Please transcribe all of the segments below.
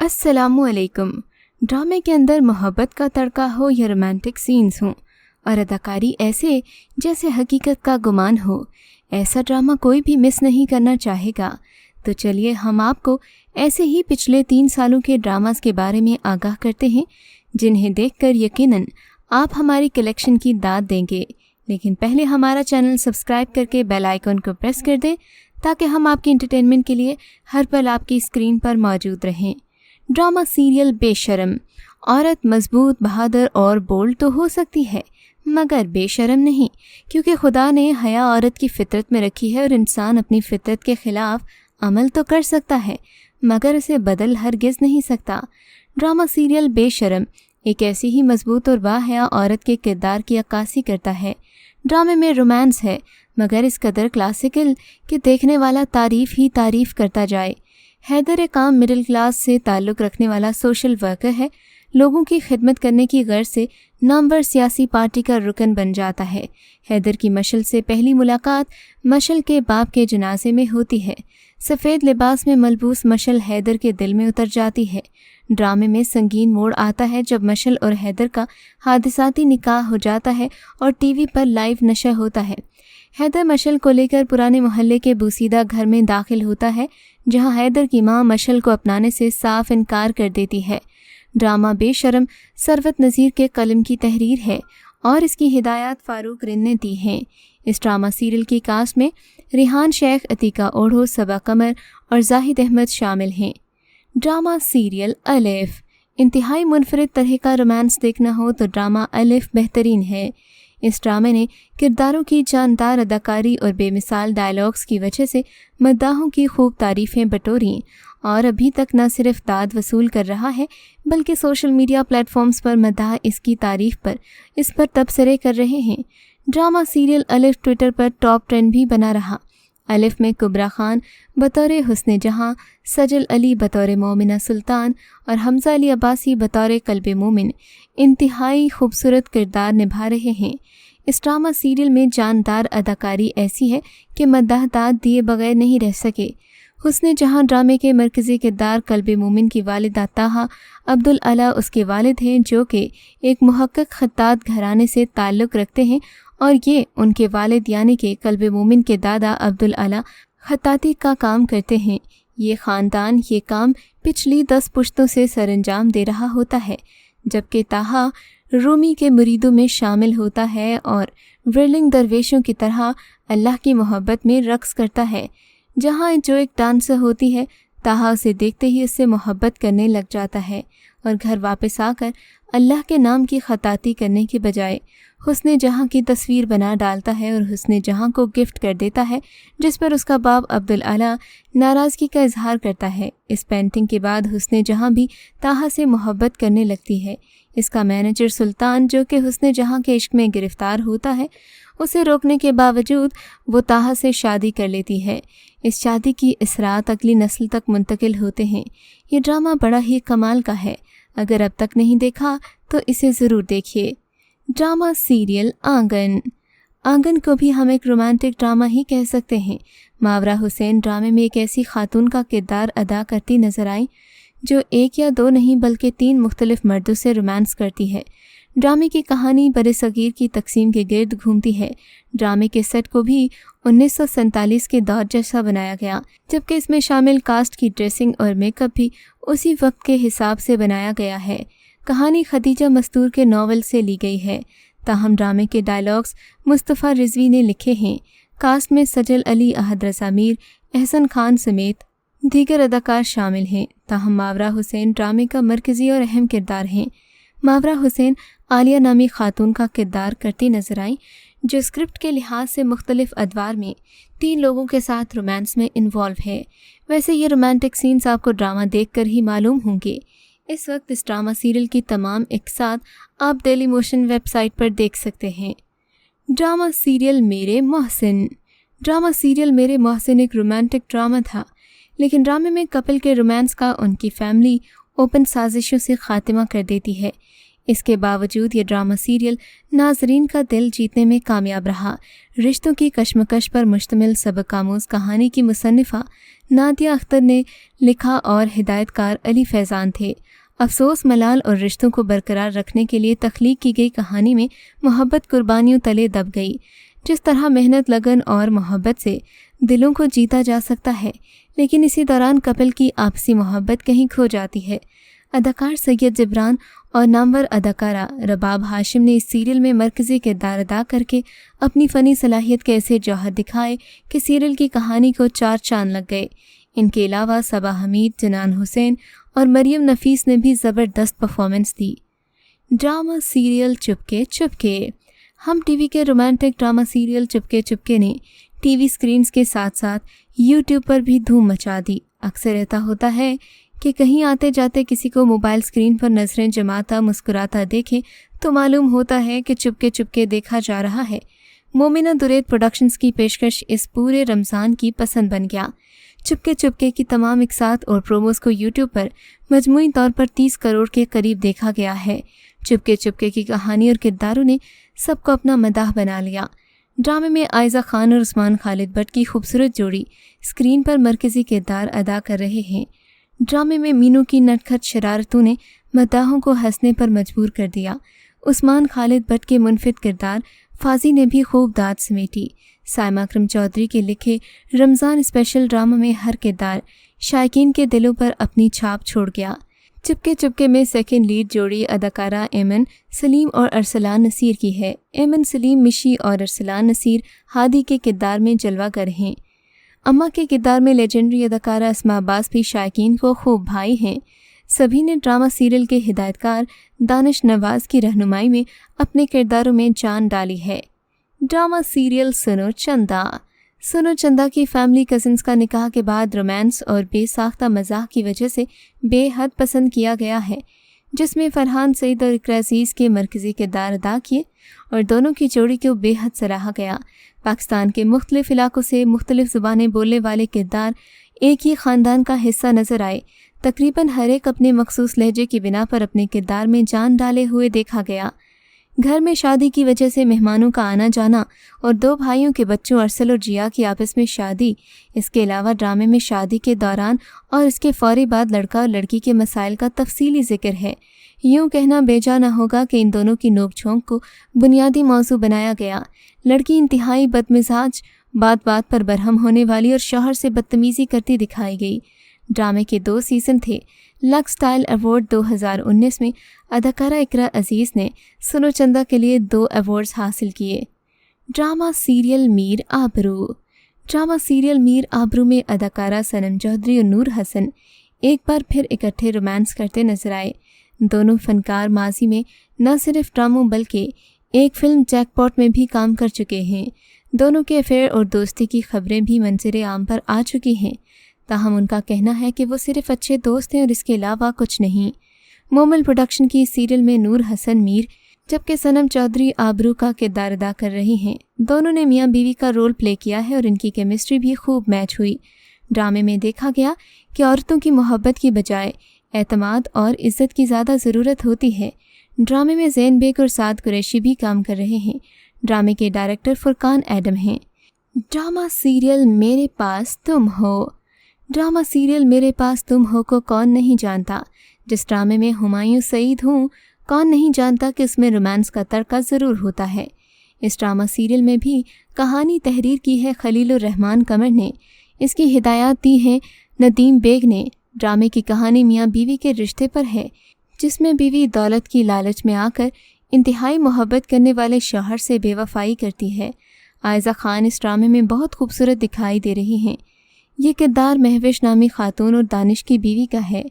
अस्सलामु अलैकुम। ड्रामे के अंदर मोहब्बत का तड़का हो या रोमांटिक सीन्स हों और अदाकारी ऐसे जैसे हकीकत का गुमान हो, ऐसा ड्रामा कोई भी मिस नहीं करना चाहेगा। तो चलिए हम आपको ऐसे ही पिछले 3 सालों के ड्रामास के बारे में आगाह करते हैं, जिन्हें देखकर यकीनन आप हमारी कलेक्शन की दाद देंगे। लेकिन पहले हमारा चैनल सब्सक्राइब करके बेल आइकन को प्रेस कर दें ताकि हम आपके एंटरटेनमेंट के लिए हर पल आपकी स्क्रीन पर मौजूद रहें। ड्रामा सीरियल बेशर्म। औरत मजबूत, बहादुर और बोल्ड तो हो सकती है, मगर बेशर्म नहीं, क्योंकि खुदा ने हया औरत की फितरत में रखी है और इंसान अपनी फितरत के खिलाफ अमल तो कर सकता है, मगर उसे बदल हरगिज़ नहीं सकता। ड्रामा सीरियल बेशर्म एक ऐसी ही मजबूत और बाहया औरत के किरदार की अक्कासी करता है। ड्रामे में रोमांस है, मगर इस कदर क्लासिकल कि देखने वाला तारीफ़ ही तारीफ़ करता जाए। हैदर एक आम मिडिल क्लास से ताल्लुक़ रखने वाला सोशल वर्कर है। लोगों की खिदमत करने की गर्ज से नामवर सियासी पार्टी का रुकन बन जाता है। हैदर की मशल से पहली मुलाकात मशल के बाप के जनाजे में होती है। सफ़ेद लिबास में मलबूस मशल हैदर के दिल में उतर जाती है। ड्रामे में संगीन मोड़ आता है जब मशल और हैदर का हादिसाती निकाह हो जाता है और टीवी पर लाइव नशर होता है। हैदर मशल को लेकर पुराने मोहल्ले के बूसीदा घर में दाखिल होता है, जहां हैदर की मां मशल को अपनाने से साफ इनकार कर देती है। ड्रामा बेशर्म सरवत नज़ीर के कलम की तहरीर है और इसकी हिदायत फारूक रिन ने दी हैं। इस ड्रामा सीरियल की कास्ट में रिहान शेख, अतीका ओढ़ो, सबा कमर और जाहिद अहमद शामिल हैं। ड्रामा सीरियल अलिफ। इंतहाई मुनफरिद तरह का रोमांस देखना हो तो ड्रामा अलिफ बेहतरीन है। इस ड्रामे ने किरदारों की जानदार अदाकारी और बेमिसाल डायलॉग्स की वजह से मद्दाहों की खूब तारीफ़ें बटोरी और अभी तक न सिर्फ दाद वसूल कर रहा है, बल्कि सोशल मीडिया प्लेटफॉर्म्स पर मद्दाह इसकी तारीफ़ पर इस पर तबसरे कर रहे हैं। ड्रामा सीरियल अलिफ ट्विटर पर टॉप ट्रेंड भी बना रहा। अलिफ में कुबरा खान बतौर हुस्न जहां, सजल अली बतौर मोमिना सुल्तान और हमजा अली अब्बासी बतौर कल्बे मोमिन इंतहाई खूबसूरत किरदार निभा रहे हैं। इस ड्रामा सीरियल में जानदार अदाकारी ऐसी है कि मद्दाह दाद दिए बगैर नहीं रह सके। हुस्न जहां ड्रामे के मरकज़ी किरदार कल्बे मोमिन की वालिदा ताहा अब्दुल अला उसके वालिद हैं, जो कि एक मुहक्किक खत्तात घराने से ताल्लुक़ रखते हैं और ये उनके वालिद यानी कि कल्बे मोमिन के दादा अब्दुल अला खत्ताती का काम करते हैं। ये ख़ानदान ये काम पिछली 10 पुश्तों से सरअंजाम दे रहा होता है, जबकि ताहा रूमी के मुरीदों में शामिल होता है और व्रिलिंग दरवेशों की तरह अल्लाह की मोहब्बत में रक्स करता है। जहाँ जो एक डांसर होती है, ताहा उसे देखते ही उससे मोहब्बत करने लग जाता है और घर वापस आकर अल्लाह के नाम की खताती करने के बजाय हुस्न जहाँ की तस्वीर बना डालता है और हुस्न जहाँ को गिफ्ट कर देता है, जिस पर उसका बाप अब्दुल अला नाराज़गी का इजहार करता है। इस पेंटिंग के बाद हुस्न जहाँ भी ताहा से मोहब्बत करने लगती है। इसका मैनेजर सुल्तान, जो कि हुस्न जहाँ के इश्क में गिरफ्तार होता है, उसे रोकने के बावजूद वो ताहा से शादी कर लेती है। इस शादी की इसरात अगली नस्ल तक मुंतकिल होते हैं। ये ड्रामा बड़ा ही कमाल का है। अगर अब तक नहीं देखा तो इसे ज़रूर देखिए। ड्रामा सीरियल आंगन। आंगन को भी हम एक रोमांटिक ड्रामा ही कह सकते हैं। मावरा हुसैन ड्रामे में एक ऐसी खातून का किरदार अदा करती नजर आई जो 1 या 2 नहीं बल्कि 3 मुख्तलिफ मर्दों से रोमांस करती है। ड्रामे की कहानी बरे-सगीर की तकसीम के गिर्द घूमती है। ड्रामे के सेट को भी 1947 के दौर जैसा बनाया गया, जबकि इसमें शामिल कास्ट की ड्रेसिंग और मेकअप भी उसी वक्त के हिसाब से बनाया गया है। कहानी खदीजा मस्तूर के नावल से ली गई है। ताहम ड्रामे के डायलॉग्स मुस्तफ़ा रिजवी ने लिखे हैं। कास्ट में सजल अली, अहद रज़ा मीर, एहसन खान समेत दीगर अदाकार शामिल हैं। ताहम मावरा हुसैन ड्रामे का मरकज़ी और अहम किरदार हैं। मावरा हुसैन आलिया नामी खातून का किरदार करती नजर आई, जो स्क्रिप्ट के लिहाज से मुख्तलिफ अदवार में 3 लोगों के साथ रोमांस में इन्वॉल्व है। वैसे ये रोमांटिक सीन्स आपको ड्रामा देखकर ही मालूम होंगे। इस वक्त इस ड्रामा सीरियल की तमाम एपिसोड आप डेली मोशन वेबसाइट पर देख सकते हैं। ड्रामा सीरियल मेरे मोहसिन। ड्रामा सीरियल मेरे मोहसिन एक रोमांटिक ड्रामा था, लेकिन ड्रामे में कपल के रोमांस का उनकी फैमिली ओपन साजिशों से खात्मा कर देती है। इसके बावजूद ये ड्रामा सीरियल नाजरीन का दिल जीतने में कामयाब रहा। रिश्तों की कशमकश पर मुश्तमिल सबक आमूज़ कहानी की मुसन्निफ़ा नादिया अख्तर ने लिखा और हिदायतकार अली फैज़ान थे। अफसोस मलाल और रिश्तों को बरकरार रखने के लिए तख्लीक की गई कहानी में मोहब्बत कुर्बानियों तले दब गई। जिस तरह मेहनत, लगन और मोहब्बत से दिलों को जीता जा सकता है, लेकिन इसी दौरान कपल की आपसी मोहब्बत कहीं खो जाती है। अदाकार सैयद जिब्रान और नामवर अदाकारा रबाब हाशिम ने इस सीरियल में मरकज़ी किरदार अदा करके अपनी फ़नी सलाहियत के ऐसे जौहर दिखाए कि सीरियल की कहानी को 4 चांद लग गए। इनके अलावा सबा हमीद, जनान हुसैन और मरियम नफीस ने भी ज़बरदस्त परफॉर्मेंस दी। Drama serial Chupke Chupke. हम टीवी के romantic drama serial Chupke Chupke ने टीवी स्क्रीन्स के साथ साथ यूट्यूब पर भी धूम मचा दी। अक्सर ऐसा होता है कि कहीं आते जाते किसी को मोबाइल स्क्रीन पर नजरें जमाता मुस्कुराता देखें तो मालूम होता है कि चुपके चुपके देखा जा रहा है। मोमिना दुरैद प्रोडक्शंस की पेशकश इस पूरे रमज़ान की पसंद बन गया। चुपके चुपके की तमाम इकसात और प्रोमोज को यूट्यूब पर मजमूई तौर पर 30 करोड़ के करीब देखा गया है। चुपके चुपके की कहानी और किरदारों ने सबको अपना मदाह बना लिया। ड्रामे में आयज़ा खान और उस्मान खालिद भट्ट की खूबसूरत जोड़ी स्क्रीन पर मरकज़ी किरदार अदा कर रहे हैं। ड्रामे में मीनू की नटखट शरारतों ने मदाहों को हंसने पर मजबूर कर दिया। उस्मान खालिद भट्ट के मुनफिद किरदार फाजी ने भी खूब दाद समेटी। साइमा अकरम चौधरी के लिखे रमज़ान स्पेशल ड्रामा में हर किरदार शायकीन के दिलों पर अपनी छाप छोड़ गया। चुपके चुपके में सेकंड लीड जोड़ी अदाकारा एमन सलीम और अरसलान नसीर की है। एमन सलीम मिशी और अरसलान नसीर हादी के किरदार में जलवागर हैं। अम्मा के किरदार में लेजेंडरी अदाकारा अस्मा अब्बास भी शायकीन को खूब भाई हैं। सभी ने ड्रामा सीरियल के हिदायतकार दानिश नवाज की रहनुमाई में अपने किरदारों में जान डाली है। ड्रामा सीरियल सुनो चंदा। सुनो चंदा की फैमिली कजिन्स का निकाह के बाद रोमांस और बेसाख्ता मजाक की वजह से बेहद पसंद किया गया है, जिसमें फरहान सईद और इकरा अजीज़ के मरकज़ी किरदार अदा किए और दोनों की जोड़ी को बेहद सराहा गया। पाकिस्तान के मुख्तलिफ इलाकों से मुख्तलिफ ज़ुबानें बोलने वाले किरदार एक ही ख़ानदान का हिस्सा नज़र आए। तकरीबन हर एक अपने मखसूस लहजे की बिना पर अपने किरदार में जान डाले हुए देखा गया। घर में शादी की वजह से मेहमानों का आना जाना और 2 भाइयों के बच्चों अरसल और जिया की आपस में शादी, इसके अलावा ड्रामे में शादी के दौरान और इसके फौरी बाद लड़का और लड़की के मसाइल का तफसीली जिक्र है। यूँ कहना बेजा न होगा कि इन दोनों की नोक झोंक को बुनियादी मौजू बनाया गया। लड़की इंतहाई बदमिजाज, बात बात पर बरहम होने वाली और शौहर से बदतमीज़ी करती दिखाई गई। ड्रामे के 2 सीज़न थे। लक्स स्टाइल अवार्ड 2019 में अदाकारा इकरा अजीज़ ने सुनो चंदा के लिए 2 अवार्ड्स हासिल किए। ड्रामा सीरियल मीर आबरू। ड्रामा सीरियल मीर आबरू में अदाकारा सनम चौधरी और नूर हसन एक बार फिर इकट्ठे रोमांस करते नजर आए। दोनों फनकार माजी में न सिर्फ ड्रामों बल्कि एक फिल्म जैकपॉट में भी काम कर चुके हैं। दोनों के अफेयर और दोस्ती की खबरें भी मंजर आम पर आ चुकी हैं, ताहम उनका कहना है कि वो सिर्फ अच्छे दोस्त हैं और इसके अलावा कुछ नहीं। मोमल प्रोडक्शन की सीरियल में नूर हसन मीर जबकि सनम चौधरी आबरू का किरदार अदा कर रही हैं। दोनों ने मियाँ बीवी का रोल प्ले किया है और इनकी केमिस्ट्री भी खूब मैच हुई। ड्रामे में देखा गया कि औरतों की मोहब्बत की बजाय एतमाद और इज़्ज़त की ज़्यादा ज़रूरत होती है। ड्रामे में ज़ैन बेग और साद कुरैशी भी काम कर रहे हैं। ड्रामे के डायरेक्टर फुरकान एडम हैं। ड्रामा सीरियल मेरे पास तुम हो। ड्रामा सीरियल मेरे पास तुम हो को कौन नहीं जानता। जिस ड्रामे में हुमायूं सईद हूँ, कौन नहीं जानता कि उसमें रोमांस का तड़का ज़रूर होता है। इस ड्रामा सीरियल में भी कहानी तहरीर की है खलीलुर रहमान कमर ने। इसकी हिदायत दी है नदीम बेग ने। ड्रामे की कहानी मियाँ बीवी के रिश्ते पर है, जिसमें बीवी दौलत की लालच में आकर इंतहाई मोहब्बत करने वाले शौहर से बेवफाई करती है। आयज़ा खान इस ड्रामे में बहुत खूबसूरत दिखाई दे रही हैं। ये किरदार महविश नामी खातून और दानिश की बीवी का है।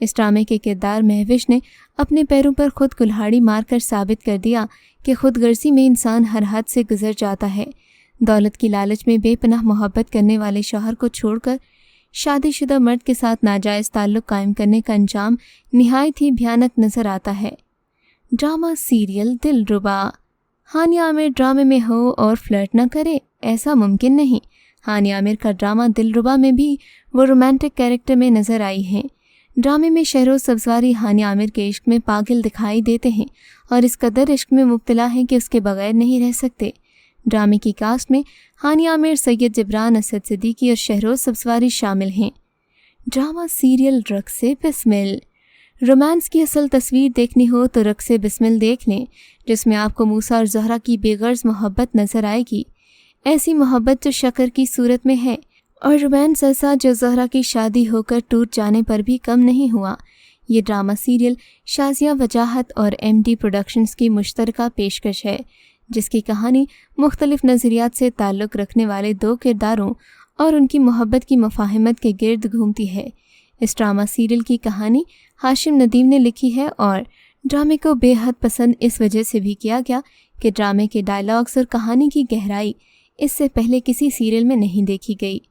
इस ड्रामे के किरदार महविश ने अपने पैरों पर खुद कुल्हाड़ी मारकर साबित कर दिया कि खुदगर्जी में इंसान हर हद से गुजर जाता है। दौलत की लालच में बेपनाह मोहब्बत करने वाले शौहर को छोड़कर शादीशुदा मर्द के साथ नाजायज़ ताल्लुक़ कायम करने का अंजाम निहायत ही भयानक नज़र आता है। ड्रामा सीरियल दिलरुबा। हानिया आमिर ड्रामे में हो और फ्लर्ट न करे, ऐसा मुमकिन नहीं। हानिया आमिर का ड्रामा दिलरुबा में भी वो रोमांटिक कैरेक्टर में नज़र आई हैं। ڈرامے میں شہروز سبزواری ہانیہ عامر کے عشق میں پاگل دکھائی دیتے ہیں اور اس قدر عشق میں مبتلا ہیں کہ اس کے بغیر نہیں رہ سکتے۔ ڈرامے کی کاسٹ میں ہانیہ عامر، سید جبران، اسد صدیقی اور شہروز سبزواری شامل ہیں۔ ڈرامہ سیریل رقص بسمل۔ رومانس کی اصل تصویر دیکھنی ہو تو رقص بسمل دیکھ لیں، جس میں آپ کو موسیٰ اور زہرا کی بے غرض محبت نظر آئے گی، ایسی محبت جو شکر کی صورت میں ہے، اور رومانس ایسا جو زہرا کی شادی ہو کر ٹوٹ جانے پر بھی کم نہیں ہوا۔ یہ ڈرامہ سیریل شازیہ وجاہت اور ایم ڈی پروڈکشنز کی مشترکہ پیشکش ہے، جس کی کہانی مختلف نظریات سے تعلق رکھنے والے دو کرداروں اور ان کی محبت کی مفاہمت کے گرد گھومتی ہے۔ اس ڈرامہ سیریل کی کہانی ہاشم ندیم نے لکھی ہے اور ڈرامے کو بے حد پسند اس وجہ سے بھی کیا گیا کہ ڈرامے کے ڈائلاگز اور کہانی کی گہرائی اس سے پہلے کسی سیریل میں نہیں دیکھی گئی۔